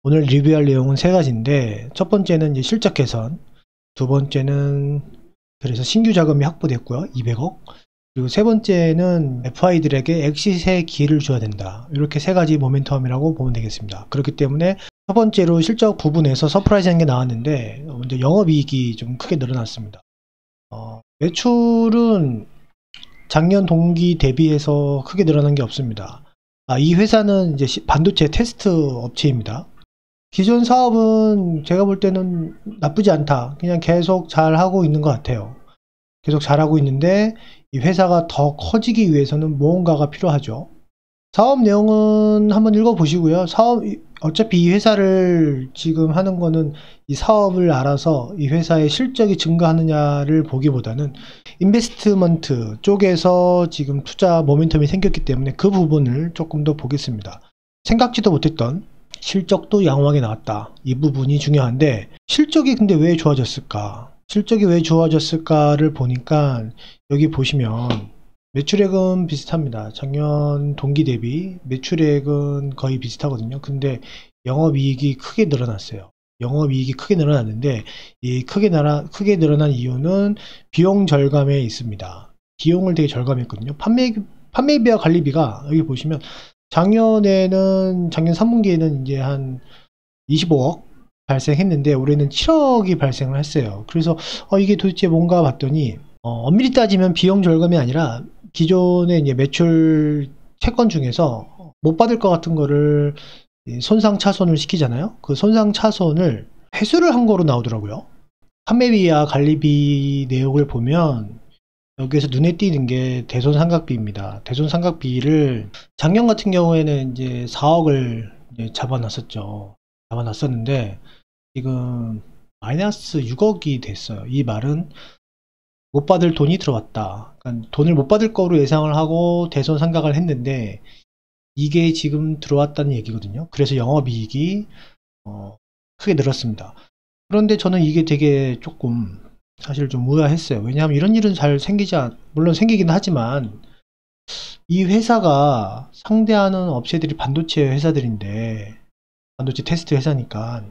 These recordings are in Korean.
오늘 리뷰할 내용은 세 가지인데, 첫 번째는 이제 실적 개선, 두 번째는 그래서 신규 자금이 확보됐고요. 200억. 그리고 세 번째는 FI들에게 엑시트의 기회를 줘야 된다. 이렇게 세 가지 모멘텀이라고 보면 되겠습니다. 그렇기 때문에 첫 번째로 실적 부분에서 서프라이즈한 게 나왔는데, 먼저 영업이익이 좀 크게 늘어났습니다. 매출은 작년 동기 대비해서 크게 늘어난 게 없습니다. 이 회사는 이제 반도체 테스트 업체입니다. 기존 사업은 제가 볼 때는 나쁘지 않다. 그냥 계속 잘 하고 있는 것 같아요. 계속 잘하고 있는데 이 회사가 더 커지기 위해서는 무언가가 필요하죠. 사업 내용은 한번 읽어보시고요. 어차피 이 회사를 지금 하는 거는 이 사업을 알아서 이 회사의 실적이 증가하느냐를 보기보다는 인베스트먼트 쪽에서 지금 투자 모멘텀이 생겼기 때문에 그 부분을 조금 더 보겠습니다. 생각지도 못했던 실적도 양호하게 나왔다. 이 부분이 중요한데, 실적이 근데 왜 좋아졌을까? 실적이 왜 좋아졌을까를 보니까 여기 보시면 매출액은 비슷합니다. 작년 동기 대비 매출액은 거의 비슷하거든요. 근데 영업이익이 크게 늘어났어요. 영업이익이 크게 늘어났는데 이 크게 늘어난 이유는 비용 절감에 있습니다. 비용을 되게 절감했거든요. 판매비와 관리비가 여기 보시면 작년 3분기에는 이제 한 25억 발생했는데 올해는 7억이 발생을 했어요. 그래서 이게 도대체 뭔가 봤더니 엄밀히 따지면 비용 절감이 아니라 기존의 이제 매출 채권 중에서 못 받을 것 같은 거를 손상 차손을 시키잖아요. 그 손상 차손을 회수를 한 거로 나오더라고요. 판매비와 관리비 내역을 보면 여기에서 눈에 띄는 게 대손상각비입니다. 대손상각비를 작년 같은 경우에는 이제 4억을 이제 잡아놨었는데 지금 마이너스 6억이 됐어요. 이 말은 못 받을 돈이 들어왔다. 그러니까 돈을 못 받을 거로 예상을 하고 대손상각을 했는데 이게 지금 들어왔다는 얘기거든요. 그래서 영업이익이 크게 늘었습니다. 그런데 저는 이게 되게 조금 사실 좀 의아했어요. 왜냐하면 이런 일은 물론 생기긴 하지만 이 회사가 상대하는 업체들이 반도체 회사들인데 반도체 테스트 회사니까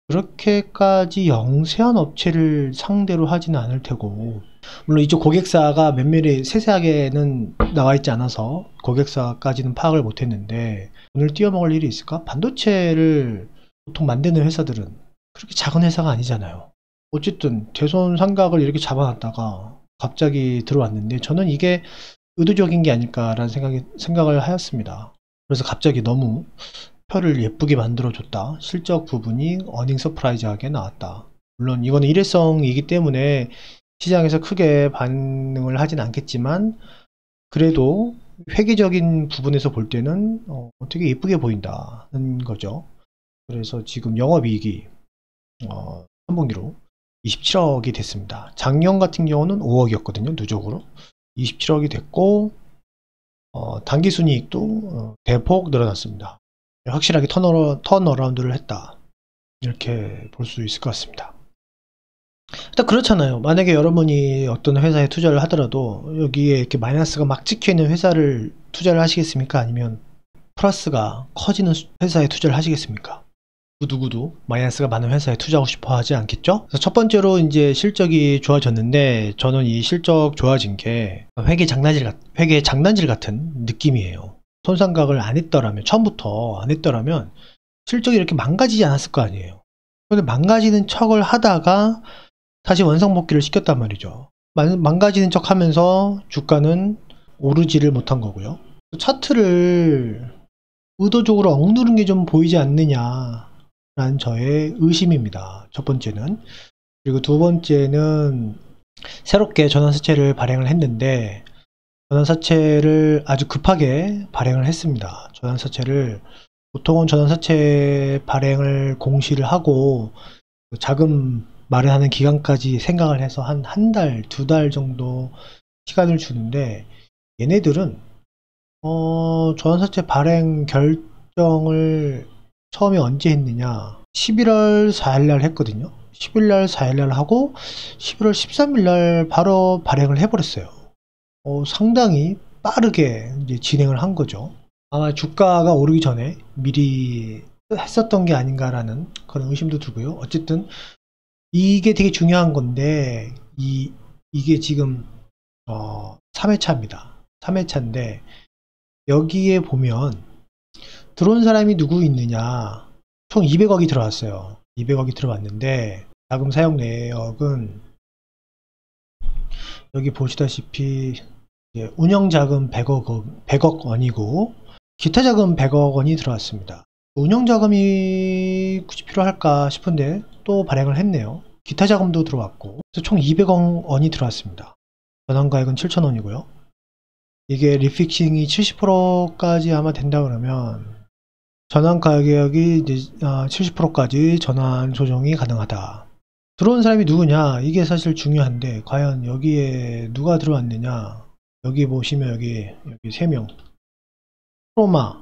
그렇게까지 영세한 업체를 상대로 하지는 않을 테고, 물론 이쪽 고객사가 면밀히 세세하게는 나와 있지 않아서 고객사까지는 파악을 못했는데 오늘 뛰어먹을 일이 있을까? 반도체를 보통 만드는 회사들은 그렇게 작은 회사가 아니잖아요. 어쨌든 대손상각을 이렇게 잡아놨다가 갑자기 들어왔는데 저는 이게 의도적인 게 아닐까라는 생각을 하였습니다. 그래서 갑자기 너무 표를 예쁘게 만들어줬다. 실적 부분이 어닝 서프라이즈하게 나왔다. 물론 이거는 일회성이기 때문에 시장에서 크게 반응을 하진 않겠지만 그래도 회계적인 부분에서 볼 때는 되게 예쁘게 보인다는 거죠. 그래서 지금 영업이익이 3분기로 27억이 됐습니다. 작년 같은 경우는 5억이었거든요. 누적으로 27억이 됐고 당기순이익도 대폭 늘어났습니다. 확실하게 턴어라운드를 했다. 이렇게 볼 수 있을 것 같습니다. 일단 그렇잖아요. 만약에 여러분이 어떤 회사에 투자를 하더라도 여기에 이렇게 마이너스가 막 찍혀있는 회사를 투자를 하시겠습니까? 아니면 플러스가 커지는 회사에 투자를 하시겠습니까? 누구도 마이너스가 많은 회사에 투자하고 싶어 하지 않겠죠? 그래서 첫 번째로 이제 실적이 좋아졌는데 저는 이 실적 좋아진 게 회계 장난질 같은 느낌이에요. 손상각을 안 했더라면, 처음부터 안 했더라면 실적이 이렇게 망가지지 않았을 거 아니에요. 근데 망가지는 척을 하다가 다시 원상복귀를 시켰단 말이죠. 망가지는 척 하면서 주가는 오르지를 못한 거고요. 차트를 의도적으로 억누른 게 좀 보이지 않느냐라는 저의 의심입니다. 첫 번째는. 그리고 두 번째는 새롭게 전환사채를 발행을 했는데 전환사채를 아주 급하게 발행을 했습니다. 보통은 전환사채 발행을 공시를 하고 자금 마련하는 기간까지 생각을 해서 한 달, 2달 정도 시간을 주는데 얘네들은 전환사채 발행 결정을 처음에 언제 했느냐 11월 4일날 했거든요. 10일날 4일날 하고 11월 13일날 바로 발행을 해버렸어요. 상당히 빠르게 이제 진행을 한 거죠. 아마 주가가 오르기 전에 미리 했었던 게 아닌가라는 그런 의심도 들고요. 어쨌든 이게 되게 중요한 건데 이게 지금 3회차입니다. 3회차인데 여기에 보면 들어온 사람이 누구 있느냐, 총 200억이 들어왔어요. 200억이 들어왔는데 자금 사용 내역은 여기 보시다시피 운영 자금 100억 원이고 기타 자금 100억 원이 들어왔습니다. 운영 자금이 굳이 필요할까 싶은데 또 발행을 했네요. 기타 자금도 들어왔고, 그래서 총 200억 원이 들어왔습니다. 전환가액은 7,000원이고요. 이게 리픽싱이 70%까지 아마 된다 그러면 전환 가격이 이제 70%까지 전환 조정이 가능하다. 들어온 사람이 누구냐, 이게 사실 중요한데 과연 여기에 누가 들어왔느냐. 여기 보시면 여기 3명, 크로마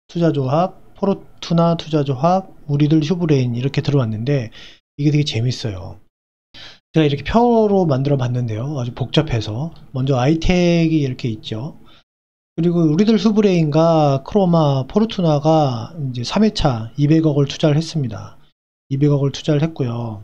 투자조합, 포르투나 투자조합, 우리들 휴브레인 이렇게 들어왔는데 이게 되게 재밌어요. 제가 이렇게 표로 만들어 봤는데요, 아주 복잡해서. 먼저 아이텍이 이렇게 있죠. 그리고 우리들 휴브레인과 크로마, 포르투나가 이제 3회차 200억을 투자를 했습니다. 200억을 투자를 했고요.